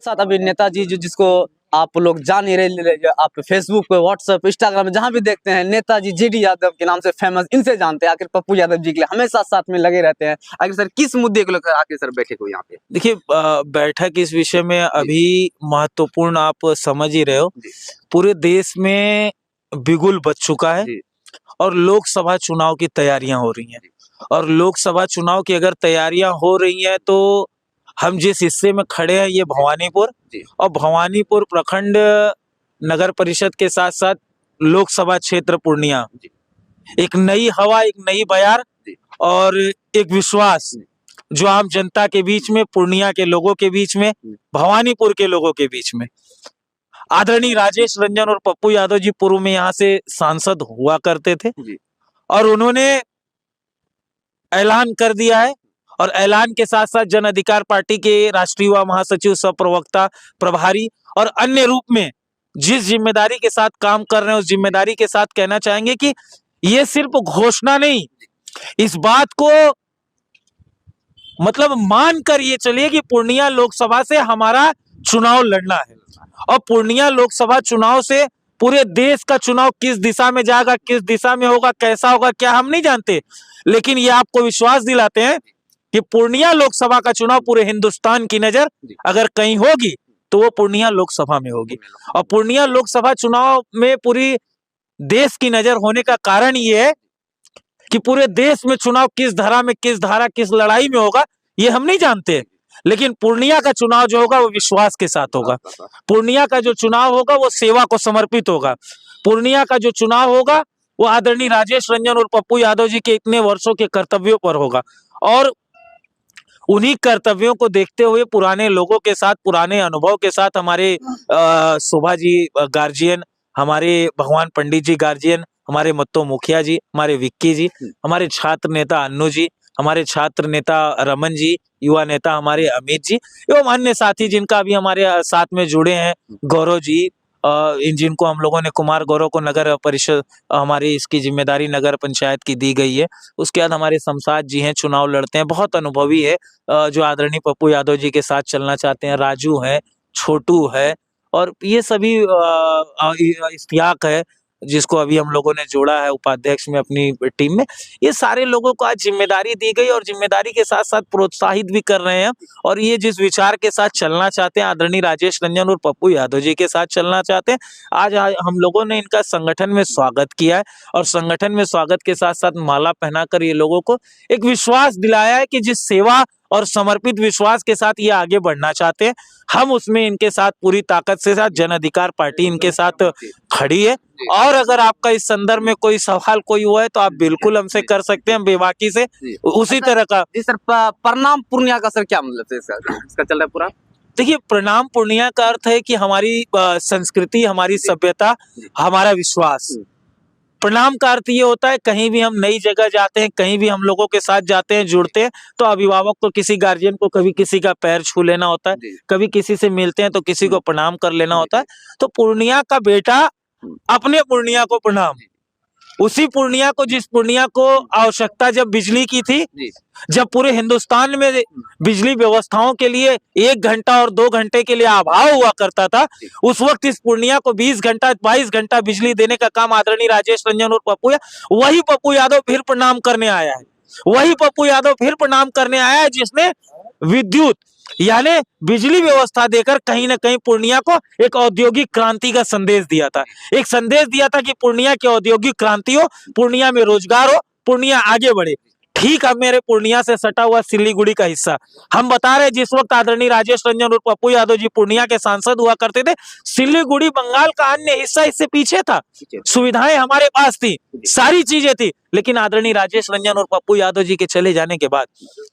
साथ अभी नेताजी जिसको आप लोग जान ही रहे, आप फेसबुक पे, व्हाट्सएप, इंस्टाग्राम में जहां भी देखते हैं नेताजी जीडी यादव के नाम से फेमस, इनसे जानते हैं। आखिर पप्पू यादव जी के लिए हमेशा साथ में लगे रहते हैं। आखिर सर किस मुद्दे को लेकर आखिर सर बैठे को यहाँ पे? देखिए, बैठक इस विषय में अभी महत्वपूर्ण आप समझ ही रहे हो। पूरे देश में बिगुल बज चुका है और लोकसभा चुनाव की तैयारियां हो रही हैं। और लोकसभा चुनाव की अगर तैयारियां हो रही हैं तो हम जिस हिस्से में खड़े हैं ये भवानीपुर, और भवानीपुर प्रखंड नगर परिषद के साथ साथ लोकसभा क्षेत्र पूर्णिया, एक नई हवा, एक नई बयार और एक विश्वास जो आम जनता के बीच में, पूर्णिया के लोगों के बीच में, भवानीपुर के लोगों के बीच में। आदरणीय राजेश रंजन और पप्पू यादव जी पूर्व में यहाँ से सांसद हुआ करते थे और उन्होंने ऐलान कर दिया है, और ऐलान के साथ साथ जन अधिकार पार्टी के राष्ट्रीय युवा महासचिव, सह प्रवक्ता, प्रभारी और अन्य रूप में जिस जिम्मेदारी के साथ काम कर रहे हैं उस जिम्मेदारी के साथ कहना चाहेंगे कि ये सिर्फ घोषणा नहीं, इस बात को मतलब मानकर ये चलिए कि पूर्णिया लोकसभा से हमारा चुनाव लड़ना है। और पूर्णिया लोकसभा चुनाव से पूरे देश का चुनाव किस दिशा में जाएगा, किस दिशा में होगा, कैसा होगा, क्या हम नहीं जानते, लेकिन ये आपको विश्वास दिलाते हैं कि पूर्णिया लोकसभा का चुनाव पूरे हिंदुस्तान की नजर अगर कहीं होगी तो वो पूर्णिया लोकसभा में होगी। और पूर्णिया लोकसभा चुनाव में पूरी देश की नजर होने का कारण ये है कि पूरे देश में चुनाव किस धारा में, किस धारा, किस लड़ाई में होगा ये हम नहीं जानते, लेकिन पूर्णिया का चुनाव जो होगा वो विश्वास के साथ होगा। पूर्णिया का जो चुनाव होगा वो सेवा को समर्पित होगा। पूर्णिया का जो चुनाव होगा वो आदरणीय राजेश रंजन और पप्पू यादव जी के इतने वर्षों के कर्तव्यों पर होगा। और उन्हीं कर्तव्यों को देखते हुए पुराने लोगों के साथ, पुराने अनुभव के साथ, हमारे शोभा जी गार्जियन, हमारे भगवान पंडित जी गार्जियन, हमारे मत्तो मुखिया जी, हमारे विक्की जी, हमारे छात्र नेता अन्नू जी, हमारे छात्र नेता रमन जी, युवा नेता हमारे अमित जी एवं अन्य साथी जिनका अभी हमारे साथ में जुड़े हैं, गौरव जी, इन जिनको हम लोगों ने, कुमार गौरव को नगर परिषद, हमारी इसकी जिम्मेदारी नगर पंचायत की दी गई है। उसके बाद हमारे शमशाद जी हैं, चुनाव लड़ते हैं, बहुत अनुभवी है, जो आदरणीय पप्पू यादव जी के साथ चलना चाहते हैं। राजू है, छोटू है, और ये सभी इश्तियाक है जिसको अभी हम लोगों ने जोड़ा है उपाध्यक्ष में अपनी टीम में। ये सारे लोगों को आज जिम्मेदारी दी गई और जिम्मेदारी के साथ साथ प्रोत्साहित भी कर रहे हैं। और ये जिस विचार के साथ चलना चाहते हैं, आदरणीय राजेश रंजन और पप्पू यादव जी के साथ चलना चाहते हैं, आज हम लोगों ने इनका संगठन में स्वागत किया है। और संगठन में स्वागत के साथ साथ माला पहनाकर ये लोगों को एक विश्वास दिलाया है कि जिस सेवा और समर्पित विश्वास के साथ ये आगे बढ़ना चाहते हैं, हम उसमें इनके साथ पूरी ताकत से साथ, जन अधिकार पार्टी इनके साथ खड़ी है। और अगर आपका इस संदर्भ में कोई सवाल कोई हुआ है तो आप बिल्कुल हमसे कर सकते हैं, हम बेबाकी से उसी तरह का। जी सर, प्रणाम पूर्णिया का सर क्या मतलब है इसका चल रहा है पूरा? देखिए, प्रणाम पूर्णिया का अर्थ है कि हमारी संस्कृति, हमारी सभ्यता, हमारा विश्वास। प्रणाम का अर्थ ये होता है कहीं भी हम नई जगह जाते हैं, कहीं भी हम लोगों के साथ जाते हैं, जुड़ते हैं, तो अभिभावक को, किसी गार्जियन को कभी किसी का पैर छू लेना होता है, कभी किसी से मिलते हैं तो किसी को प्रणाम कर लेना होता है। तो पूर्णिया का बेटा अपने पूर्णिया को प्रणाम, उसी पूर्णिया को, जिस पूर्णिया को आवश्यकता जब बिजली की थी, जब पूरे हिंदुस्तान में बिजली व्यवस्थाओं के लिए 1 घंटा और 2 घंटे के लिए अभाव हुआ करता था, उस वक्त इस पूर्णिया को 20 घंटा 22 घंटा बिजली देने का काम आदरणीय राजेश रंजन और वही पप्पू यादव फिर प्रणाम करने आया है। वही पप्पू यादव फिर प्रणाम करने आया है जिसने विद्युत यानी बिजली व्यवस्था देकर कहीं ना कहीं पूर्णिया को एक औद्योगिक क्रांति का संदेश दिया था। एक संदेश दिया था कि पूर्णिया की औद्योगिक क्रांति हो, पूर्णिया में रोजगार हो, पूर्णिया आगे बढ़े। ठीक अब मेरे पूर्णिया से सटा हुआ सिल्लीगुड़ी का हिस्सा, हम बता रहे जिस वक्त आदरणीय राजेश रंजन और पप्पू यादव जी पूर्णिया के सांसद हुआ करते थे, सिल्लीगुड़ी बंगाल का अन्य हिस्सा इससे पीछे था। सुविधाएं हमारे पास थी, सारी चीजें थी, लेकिन आदरणीय राजेश रंजन और पप्पू यादव जी के चले जाने के बाद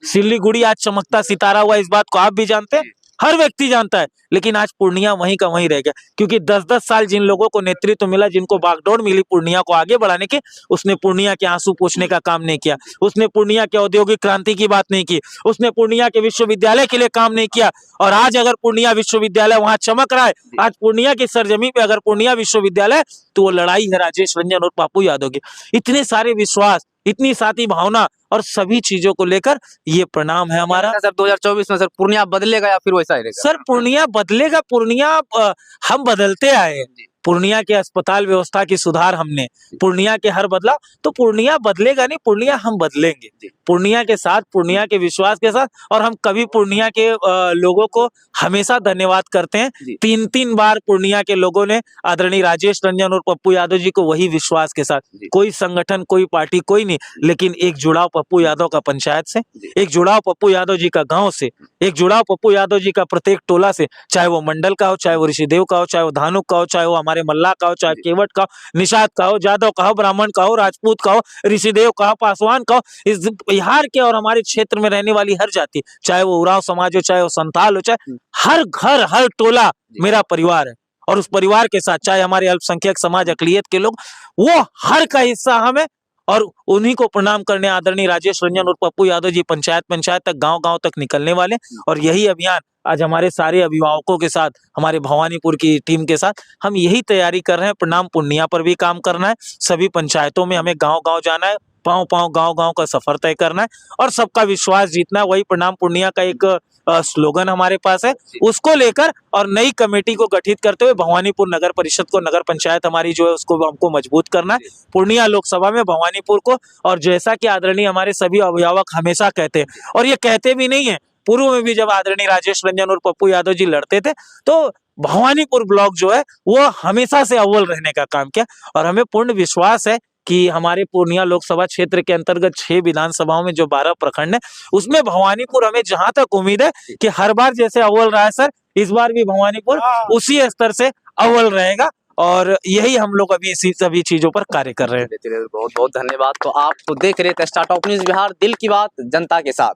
सिल्लीगुड़ी आज चमकता सितारा हुआ। इस बात को आप भी जानते हैं, हर व्यक्ति जानता है, लेकिन आज पूर्णिया वहीं का वहीं रह गया। क्योंकि 10-10 साल जिन लोगों को नेतृत्व मिला, जिनको बागडोर मिली पूर्णिया को आगे बढ़ाने की, उसने पूर्णिया के आंसू पोंछने का काम नहीं किया, उसने पूर्णिया के औद्योगिक क्रांति की बात नहीं की, उसने पूर्णिया के विश्वविद्यालय के लिए काम नहीं किया। और आज अगर पूर्णिया विश्वविद्यालय वहां चमक रहा है, आज पूर्णिया की सरजमी पे अगर पूर्णिया विश्वविद्यालय, तो वो लड़ाई है राजेश रंजन और पप्पू यादव की। इतने सारे विश्वास, इतनी साथी भावना और सभी चीजों को लेकर ये प्रणाम है हमारा। सर 2024 में सर पूर्णिया बदलेगा या फिर वैसा ही रहेगा? सर पूर्णिया बदलेगा, पूर्णिया हम बदलते आए हैं। पूर्णिया के अस्पताल व्यवस्था की सुधार हमने, पूर्णिया के हर बदलाव, तो पूर्णिया बदलेगा नहीं, पूर्णिया हम बदलेंगे पूर्णिया के साथ, पूर्णिया के विश्वास के साथ। और हम कभी पूर्णिया के लोगों को हमेशा धन्यवाद करते हैं। 3-3 बार पूर्णिया के लोगों ने आदरणीय राजेश रंजन और पप्पू यादव जी को वही विश्वास के साथ, कोई संगठन, कोई पार्टी, कोई नहीं, लेकिन एक जुड़ाव पप्पू यादव का पंचायत से, एक जुड़ाव पप्पू यादव जी का गांव से, एक जुड़ाव पप्पू यादव जी का प्रत्येक टोला से, चाहे वो मंडल का हो, चाहे वो ऋषिदेव का हो, चाहे वो धानुक का हो, चाहे वो हमारे मल्ला का हो, चाहे केवट का हो, निषाद का हो, जादव का हो, ब्राह्मण का हो, राजपूत का हो, ऋषिदेव का हो, पासवान का हो। इस बिहार के और हमारे क्षेत्र में रहने वाली हर जाति, चाहे वो उरांव समाज हो, चाहे वो संताल हो, चाहे हर घर, हर टोला मेरा परिवार है। और उस परिवार के साथ चाहे हमारे अल्पसंख्यक समाज, अकलियत के लोग, वो हर का हिस्सा हमें, और उन्हीं को प्रणाम करने आदरणीय राजेश रंजन और पप्पू यादव जी पंचायत तक, गांव-गांव तक निकलने वाले। और यही अभियान आज हमारे सारे अभिभावकों के साथ, हमारे भवानीपुर की टीम के साथ हम यही तैयारी कर रहे हैं। प्रणाम पूर्णिया पर भी काम करना है, सभी पंचायतों में हमें गांव-गांव जाना है, पांव-पांव, गांव-गांव का सफर तय करना है और सबका विश्वास जीतना है। वही प्रणाम पूर्णिया का एक स्लोगन हमारे पास है, उसको लेकर और नई कमेटी को गठित करते हुए भवानीपुर नगर परिषद को, नगर पंचायत हमारी जो है उसको हमको मजबूत करना है, पूर्णिया लोकसभा में भवानीपुर को। और जैसा कि आदरणीय हमारे सभी अभिभावक हमेशा कहते हैं, और ये कहते भी नहीं है, पूर्व में भी जब आदरणीय राजेश रंजन और पप्पू यादव जी लड़ते थे तो भवानीपुर ब्लॉक जो है वो हमेशा से अव्वल रहने का काम किया। और हमें पूर्ण विश्वास है कि हमारे पूर्णिया लोकसभा क्षेत्र के अंतर्गत 6 विधानसभाओं में जो 12 प्रखंड है, उसमें भवानीपुर, हमें जहां तक उम्मीद है कि हर बार जैसे अव्वल रहा है सर, इस बार भी भवानीपुर उसी स्तर से अव्वल रहेगा। और यही हम लोग अभी इसी सभी चीजों पर कार्य कर रहे हैं। बहुत बहुत धन्यवाद। तो आप तो देख रहे थे स्टार्टअप न्यूज़ बिहार, दिल की बात जनता के साथ।